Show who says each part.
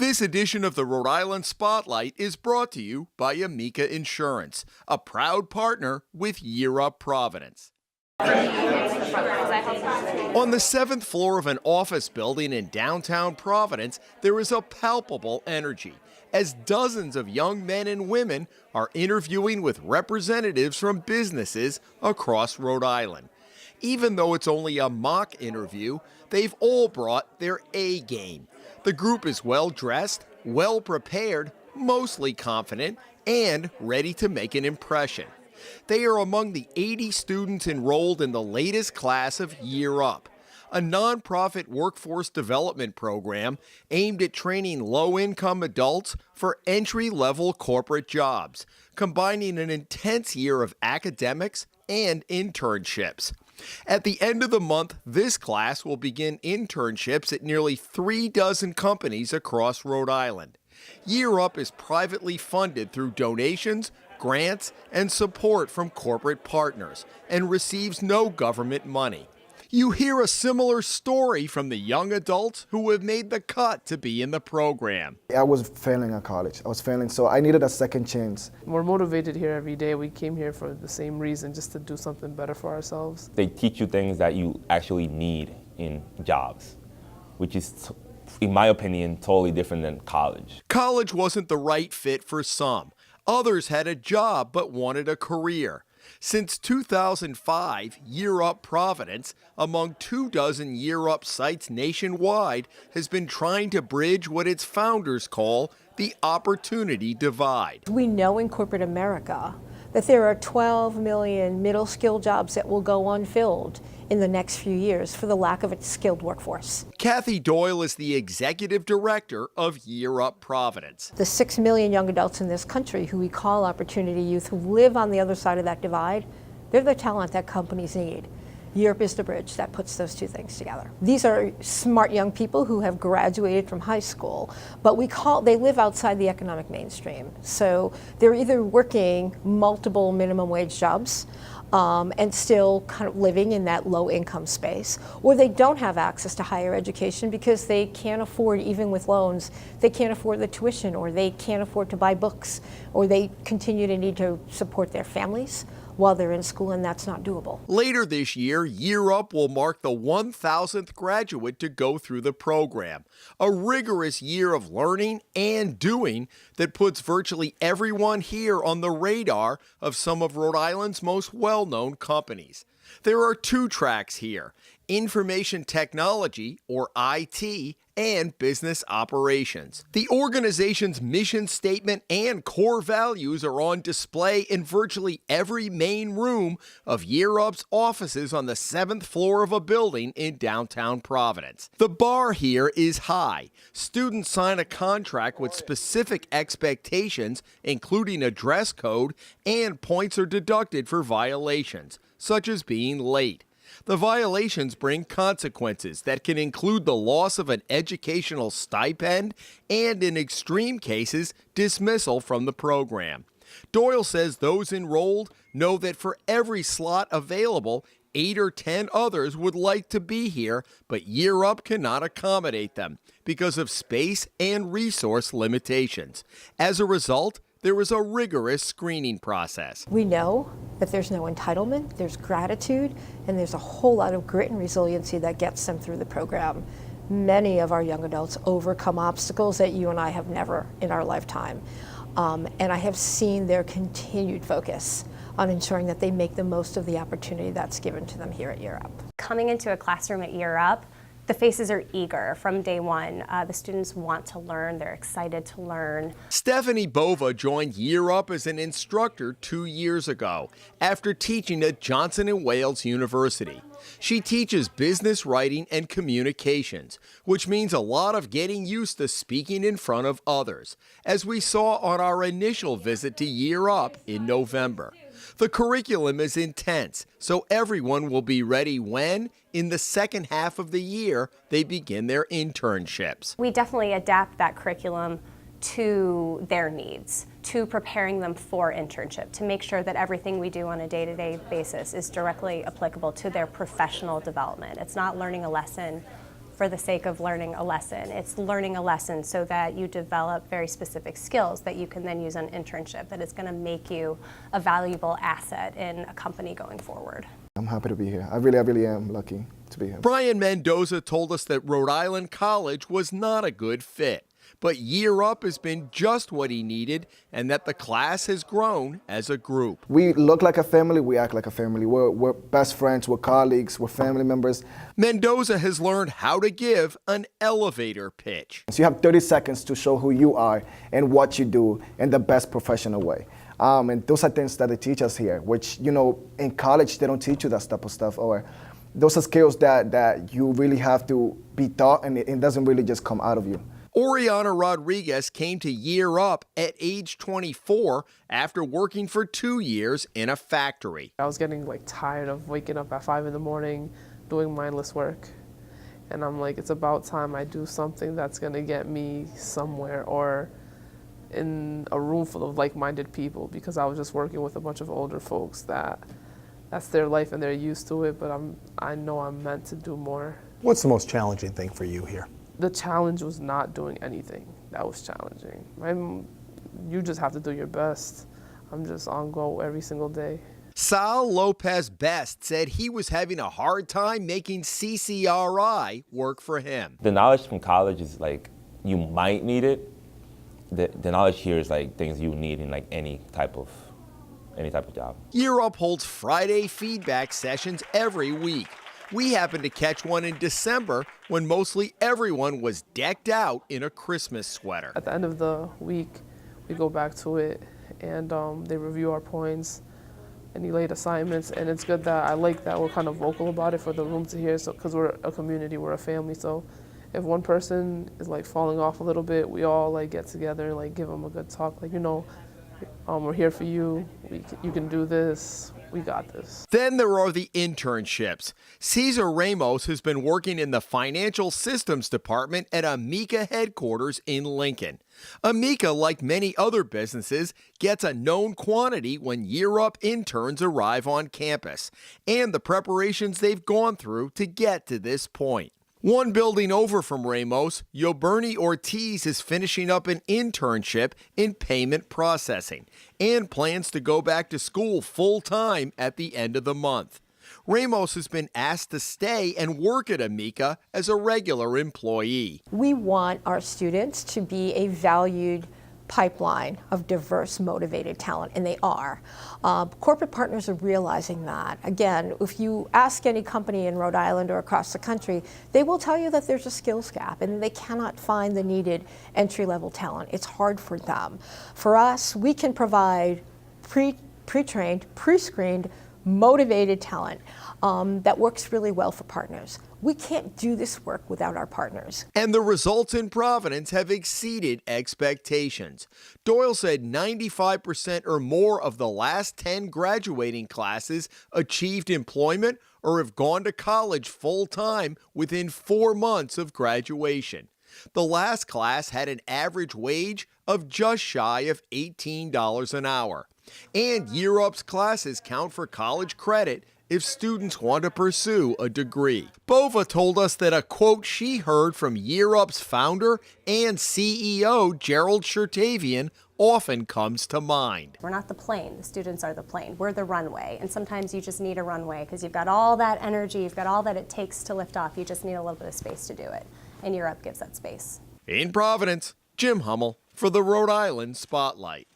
Speaker 1: This edition of the Rhode Island Spotlight is brought to you by Amica Insurance, a proud partner with Up Providence. On the 7th floor of an office building in downtown Providence, there is a palpable energy as dozens of young men and women are interviewing with representatives from businesses across Rhode Island. Even though it's only a mock interview, they've all brought their A game. The group is well-dressed, well-prepared, mostly confident, and ready to make an impression. They are among the 80 students enrolled in the latest class of Year Up, a nonprofit workforce development program aimed at training low-income adults for entry-level corporate jobs, combining an intense year of academics and internships. At the end of the month, this class will begin internships at nearly 36 companies across Rhode Island. Year Up is privately funded through donations, grants, and support from corporate partners, and receives no government money. You hear a similar story from the young adults who have made the cut to be in the program.
Speaker 2: I was failing at college. I was failing, so I needed a second chance.
Speaker 3: We're motivated here every day. We came here for the same reason, just to do something better for ourselves.
Speaker 4: They teach you things that you actually need in jobs, which is, in my opinion, totally different than college.
Speaker 1: College wasn't the right fit for some. Others had a job but wanted a career. Since 2005, Year Up Providence, among 24 Year Up sites nationwide, has been trying to bridge what its founders call the opportunity divide.
Speaker 5: We know in corporate America that there are 12 million middle-skill jobs that will go unfilled in the next few years for the lack of a skilled workforce.
Speaker 1: Kathy Doyle is the executive director of Year Up Providence.
Speaker 5: The 6 million young adults in this country who we call opportunity youth, who live on the other side of that divide, they're the talent that companies need. Year Up is the bridge that puts those two things together. These are smart young people who have graduated from high school, but they live outside the economic mainstream. So they're either working multiple minimum wage jobs and still kind of living in that low income space, or they don't have access to higher education because they can't afford, even with loans, they can't afford the tuition, or they can't afford to buy books, or they continue to need to support their families while they're in school, and that's not doable.
Speaker 1: Later this year, Year Up will mark the 1,000th graduate to go through the program, a rigorous year of learning and doing that puts virtually everyone here on the radar of some of Rhode Island's most well-known companies. There are 2 tracks here: information technology, or IT, and business operations. The organization's mission statement and core values are on display in virtually every main room of Year Up's offices on the 7th floor of a building in downtown Providence. The bar here is high. Students sign a contract with specific expectations, including a dress code, and points are deducted for violations, such as being late. The violations bring consequences that can include the loss of an educational stipend and, in extreme cases, dismissal from the program. Doyle says those enrolled know that for every slot available, 8 or 10 others would like to be here, but Year Up cannot accommodate them because of space and resource limitations. As a result, there is a rigorous screening process.
Speaker 5: We know that there's no entitlement, there's gratitude, and there's a whole lot of grit and resiliency that gets them through the program. Many of our young adults overcome obstacles that you and I have never in our lifetime. And I have seen their continued focus on ensuring that they make the most of the opportunity that's given to them here at Year Up.
Speaker 6: Coming into a classroom at Year Up, the faces are eager from day one. The students want to learn, they're excited to learn.
Speaker 1: Stephanie Bova joined Year Up as an instructor 2 years ago after teaching at Johnson & Wales University. She teaches business writing and communications, which means a lot of getting used to speaking in front of others, as we saw on our initial visit to Year Up in November. The curriculum is intense, so everyone will be ready when, in the second half of the year, they begin their internships.
Speaker 6: We definitely adapt that curriculum to their needs, to preparing them for internship, to make sure that everything we do on a day-to-day basis is directly applicable to their professional development. It's not learning a lesson for the sake of learning a lesson. It's learning a lesson so that you develop very specific skills that you can then use on internship, that is going to make you a valuable asset in a company going forward.
Speaker 2: I'm happy to be here. I really am lucky to be here.
Speaker 1: Brian Mendoza told us that Rhode Island College was not a good fit, but Year Up has been just what he needed, and that the class has grown as a group.
Speaker 2: We look like a family, we act like a family. We're best friends, we're colleagues, we're family members.
Speaker 1: Mendoza has learned how to give an elevator pitch.
Speaker 2: So you have 30 seconds to show who you are and what you do in the best professional way. And those are things that they teach us here, which, you know, in college they don't teach you that type of stuff. Or those are skills that you really have to be taught, and it doesn't really just come out of you.
Speaker 1: Oriana Rodriguez came to Year Up at age 24 after working for 2 years in a factory.
Speaker 3: I was getting tired of waking up at 5 in the morning doing mindless work. And I'm like, it's about time I do something that's gonna get me somewhere, or in a room full of like-minded people, because I was just working with a bunch of older folks that's their life and they're used to it, but I know I'm meant to do more.
Speaker 7: What's the most challenging thing for you here?
Speaker 3: The challenge was not doing anything. That was challenging. You just have to do your best. I'm just on go every single day.
Speaker 1: Sal Lopez Best said he was having a hard time making CCRI work for him.
Speaker 4: The knowledge from college is you might need it. The knowledge here is things you need in any type of job.
Speaker 1: Year Up holds Friday feedback sessions every week. We happened to catch one in December when mostly everyone was decked out in a Christmas sweater.
Speaker 3: At the end of the week, we go back to it and they review our points, any late assignments, and it's good that I like that we're kind of vocal about it for the room to hear, so because we're a community, we're a family, so if one person is falling off a little bit, we all get together and give them a good talk, we're here for you, you can do this, we got this.
Speaker 1: Then there are the internships. Cesar Ramos has been working in the financial systems department at Amica headquarters in Lincoln. Amica, like many other businesses, gets a known quantity when Year Up interns arrive on campus, and the preparations they've gone through to get to this point. One building over from Ramos, Yoberni Ortiz is finishing up an internship in payment processing and plans to go back to school full-time at the end of the month. Ramos has been asked to stay and work at Amica as a regular employee.
Speaker 5: We want our students to be a valued pipeline of diverse, motivated talent, and they are. Corporate partners are realizing that. Again, if you ask any company in Rhode Island or across the country, they will tell you that there's a skills gap and they cannot find the needed entry-level talent. It's hard for them. For us, we can provide pre-trained, pre-screened, motivated talent that works really well for partners. We can't do this work without our partners.
Speaker 1: And the results in Providence have exceeded expectations. Doyle said 95% or more of the last 10 graduating classes achieved employment or have gone to college full-time within 4 months of graduation. The last class had an average wage of just shy of $18 an hour. And Year Up's classes count for college credit if students want to pursue a degree. Bova told us that a quote she heard from Year Up's founder and CEO, Gerald Chertavian, often comes to mind.
Speaker 6: We're not the plane, the students are the plane. We're the runway, and sometimes you just need a runway because you've got all that energy, you've got all that it takes to lift off. You just need a little bit of space to do it, and Year Up gives that space.
Speaker 1: In Providence, Jim Hummel for the Rhode Island Spotlight.